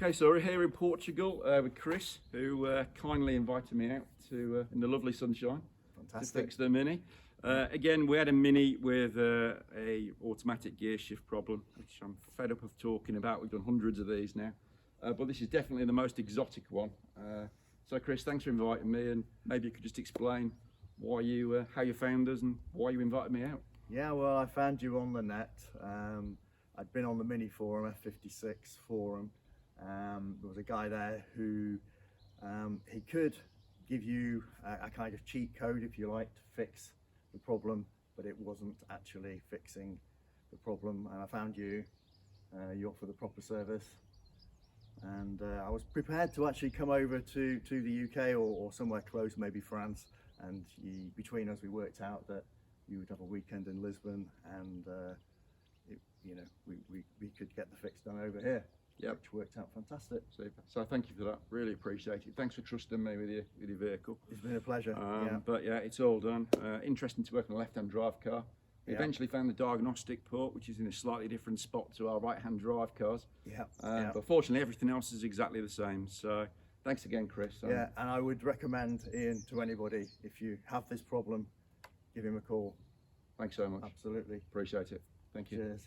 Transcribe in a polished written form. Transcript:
Okay, so we're here in Portugal with Chris, who kindly invited me out to in the lovely sunshine Fantastic. to fix the Mini. Again, we had a Mini with a automatic gear shift problem, which I'm fed up of talking about. We've done hundreds of these now, but this is definitely the most exotic one. So Chris, thanks for inviting me, and maybe you could just explain why you, how you found us and why you invited me out. Yeah, well, I found you on the net. I'd been on the Mini forum, F56 forum. There was a guy there who he could give you a kind of cheat code, if you like, to fix the problem, but it wasn't actually fixing the problem. And I found you. You offer the proper service, and I was prepared to actually come over to the UK or somewhere close, maybe France. And between us, we worked out that you would have a weekend in Lisbon, and we could get the fix done over here. Yep. Which worked out fantastic. Super. So thank you for that. Really appreciate it. Thanks for trusting me with your vehicle. It's been a pleasure. Yeah. But yeah, it's all done. Interesting to work on a left-hand drive car. We eventually found the diagnostic port, which is in a slightly different spot to our right-hand drive cars. Yeah. But fortunately, everything else is exactly the same. So thanks again, Chris. Yeah, and I would recommend Ian to anybody, if you have this problem, give him a call. Thanks so much. Absolutely. Appreciate it. Thank you. Cheers.